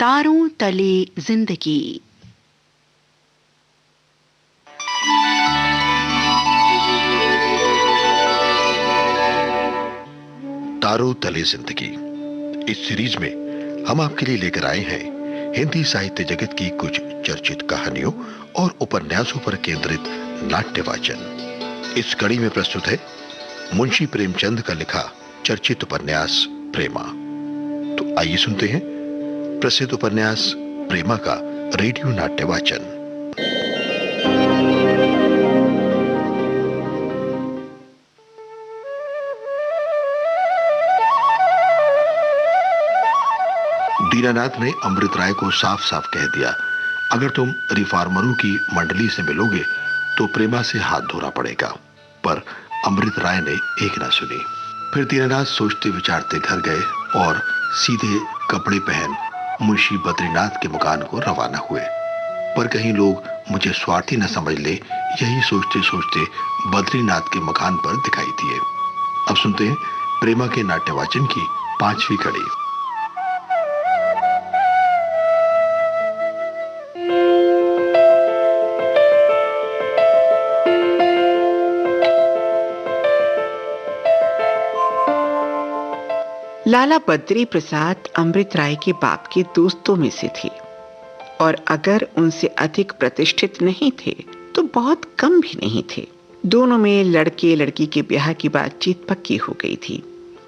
तारों तले जिंदगी। तारों तले जिंदगी इस सीरीज में हम आपके लिए लेकर आए हैं हिंदी साहित्य जगत की कुछ चर्चित कहानियों और उपन्यासों पर केंद्रित नाट्य वाचन। इस कड़ी में प्रस्तुत है मुंशी प्रेमचंद का लिखा चर्चित उपन्यास प्रेमा। तो आइए सुनते हैं प्रसिद्ध उपन्यास प्रेमा का रेडियो नाट्य वाचन। दीनानाथ ने अमृत राय को साफ साफ कह दिया, अगर तुम रिफॉर्मरों की मंडली से मिलोगे तो प्रेमा से हाथ धोना पड़ेगा। पर अमृत राय ने एक ना सुनी। फिर दीनानाथ सोचते विचारते घर गए और सीधे कपड़े पहन मुंशी बद्रीनाथ के मकान को रवाना हुए। पर कहीं लोग मुझे स्वार्थी न समझ ले, यही सोचते सोचते बद्रीनाथ के मकान पर दिखाई दिए। अब सुनते हैं प्रेमा के नाट्यवाचन की 5वीं कड़ी। लाला बद्री प्रसाद अमृत राय के बाप के दोस्तों में से थे और अगर उनसे अधिक प्रतिष्ठित नहीं थे तो बहुत कम भी नहीं थे। दोनों में लड़के लड़की के ब्याह की बातचीत पक्की हो गई थी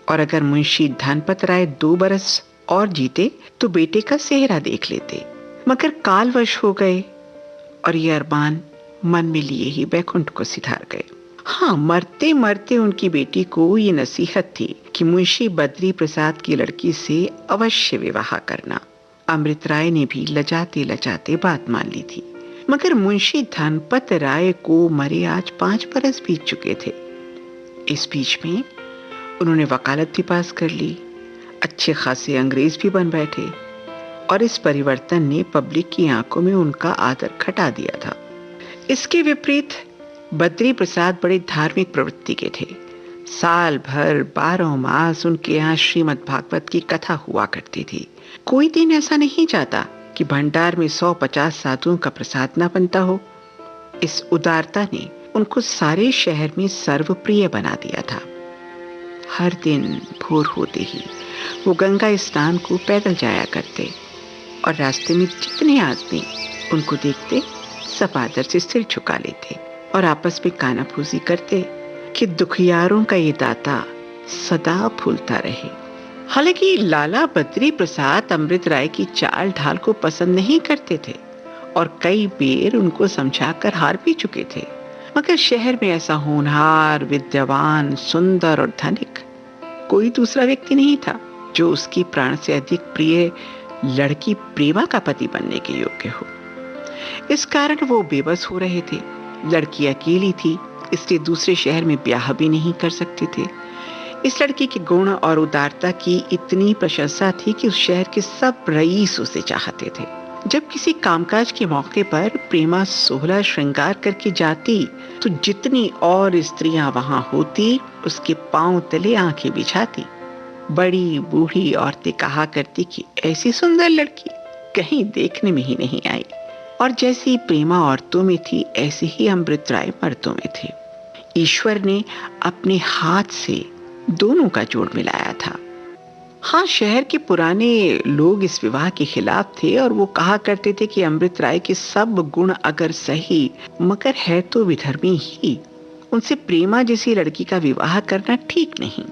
और अगर मुंशी धनपत राय 2 बरस और जीते तो बेटे का सेहरा देख लेते, मगर कालवश हो गए और ये अरमान मन में लिए ही बैकुंठ को सिधार गए। हाँ, मरते मरते उनकी बेटी को ये नसीहत थी कि मुंशी बद्री प्रसाद की लड़की से अवश्य विवाह करना। अमृत राय ने भी लजाते लजाते बात मान ली थी, मगर मुंशी धनपत राय को मरे आज 5 बरस बीत चुके थे। इस बीच में उन्होंने वकालत भी पास कर ली, अच्छे खासे अंग्रेज भी बन बैठे और इस परिवर्तन ने पब्लिक की आंखों में उनका आदर घटा दिया था। इसके विपरीत बद्री प्रसाद बड़े धार्मिक प्रवृत्ति के थे। साल भर 12 मास उनके यहाँ श्रीमद् भागवत की कथा हुआ करती थी। कोई दिन ऐसा नहीं जाता कि भंडार में 150 साधुओं का प्रसाद ना बनता हो। इस उदारता ने उनको सारे शहर में सर्वप्रिय बना दिया था। हर दिन भोर होते ही वो गंगा स्नान को पैदल जाया करते और रास्ते में जितने आदमी उनको देखते सब आदर से सिर झुका लेते और आपस में कानाफूसी करते कि दुखियारों का ये दाता सदा फूलता रहे। हालांकि लाला बद्री प्रसाद अमृत राय की चाल ढाल को पसंद नहीं करते थे और कई बेर उनको समझाकर हार भी चुके थे, मगर शहर में ऐसा होनहार, विद्यावान, सुंदर और धनिक कोई दूसरा व्यक्ति नहीं था जो उसकी प्राण से अधिक प्रिय लड़की प्रेमा का पति बनने के योग्य हो। इस कारण वो बेबस हो रहे थे। लड़की अकेली थी, इसलिए दूसरे शहर में ब्याह भी नहीं कर सकते थे। इस लड़की के गुण और उदारता की इतनी प्रशंसा थी कि उस शहर के सब रईस उसे चाहते थे। जब किसी कामकाज के मौके पर प्रेमा 16 श्रृंगार करके जाती तो जितनी और स्त्रियां वहां होती उसके पांव तले आंखें बिछाती। बड़ी बूढ़ी औरतें कहा करती कि ऐसी सुंदर लड़की कहीं देखने में ही नहीं आई। और जैसी प्रेमा औरतों में थी ऐसे ही अमृत राय मर्दों में थे। ईश्वर ने अपने हाथ से दोनों का जोड़ मिलाया था। हाँ, शहर के पुराने लोग इस विवाह के खिलाफ थे और वो कहा करते थे कि अमृत राय के सब गुण अगर सही मगर है तो विधर्मी ही, उनसे प्रेमा जैसी लड़की का विवाह करना ठीक नहीं।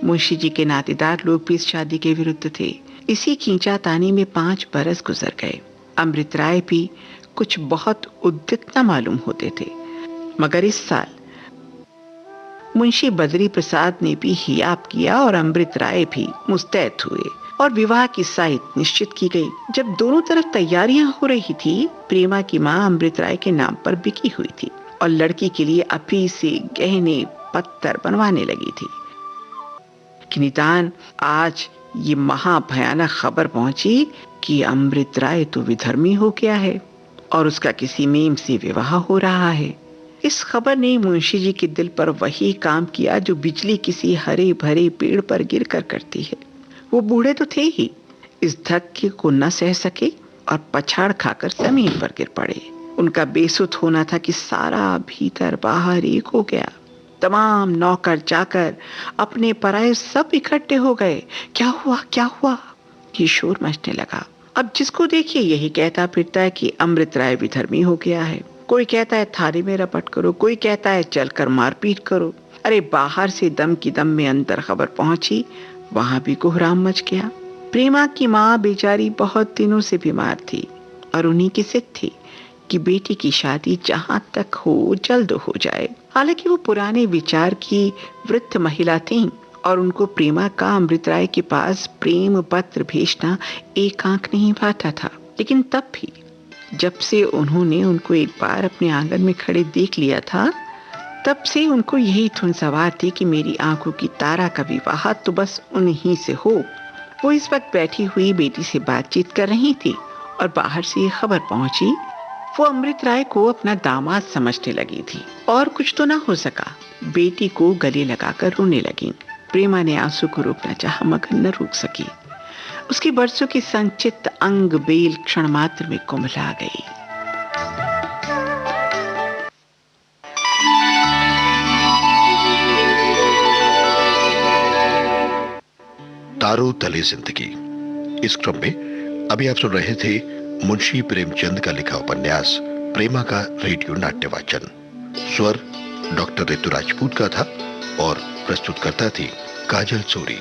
मुंशी जी के नातेदार लोग भी इस शादी के विरुद्ध थे। इसी खींचातानी में 5 बरस गुजर गए। अमृत राय भी कुछ बहुत उद्विग्न न मालूम होते थे, मगर इस साल मुंशी बद्री प्रसाद ने भी हियाब किया और अमृत राय भी मुस्तैद हुए और विवाह की साइत निश्चित की गई। जब दोनों तरफ तैयारियां हो रही थी, प्रेमा की मां अमृत राय के नाम पर बिकी हुई थी और लड़की के लिए अभी से गहने पत्थर बनवाने लगी थी कि निदान आज ये महाभयानक खबर पहुंची कि अमृत राय तो विधर्मी हो गया है और उसका किसी मेम से विवाह हो रहा है। इस खबर ने मुंशी जी के दिल पर वही काम किया जो बिजली किसी हरे भरे पेड़ पर गिरकर करती है। वो बूढ़े तो थे ही, इस धक्के को न सह सके और पछाड़ खाकर जमीन पर गिर पड़े। उनका बेसुध होना था कि सारा भीतर बाहर एक हो गया। तमाम नौकर चाकर अपने पराये सब इकट्ठे हो गए। क्या हुआ, क्या हुआ, ये शोर मचने लगा। अब जिसको देखिए यही कहता फिरता है कि अमृत राय विधर्मी हो गया है। कोई कहता है थाने में रपट करो, कोई कहता है चलकर मारपीट करो। अरे बाहर से दम की दम में अंदर खबर पहुंची, वहां भी कोहराम मच गया। प्रेमा की माँ बेचारी बहुत दिनों से बीमार थी और उन्हीं की जिद थी कि बेटी की शादी जहां तक हो जल्द हो जाए। हालांकि वो पुराने विचार की वृद्ध महिला थीं और उनको प्रेमा का अमृत राय के पास प्रेम पत्र भेजना एक आंख नहीं भाता था। लेकिन तब भी जब से उन्होंने उनको एक बार अपने आंगन में खड़े देख लिया था, तब से उनको यही धुन सवार थी कि मेरी आंखों की तारा का विवाह तो बस उन्हीं से हो। वो इस वक्त बैठी हुई बेटी से बातचीत कर रही थी और बाहर से ये खबर पहुंची। वो अमृत राय को अपना दामाद समझने लगी थी और कुछ तो ना हो सका, बेटी को गले लगाकर रोने लगी। प्रेमा ने आंसू को रोकना चाहा मगर न रोक सकी। उसकी बरसों की संचित अंग बेल क्षण मात्र में कुंभला गई। तारों तले जिंदगी। इस क्रम में अभी आप सुन रहे थे मुंशी प्रेमचंद का लिखा उपन्यास प्रेमा का रेडियो नाट्य वाचन। स्वर डॉक्टर ऋतु राजपूत का था और प्रस्तुतकर्ता थी काजल सूरी।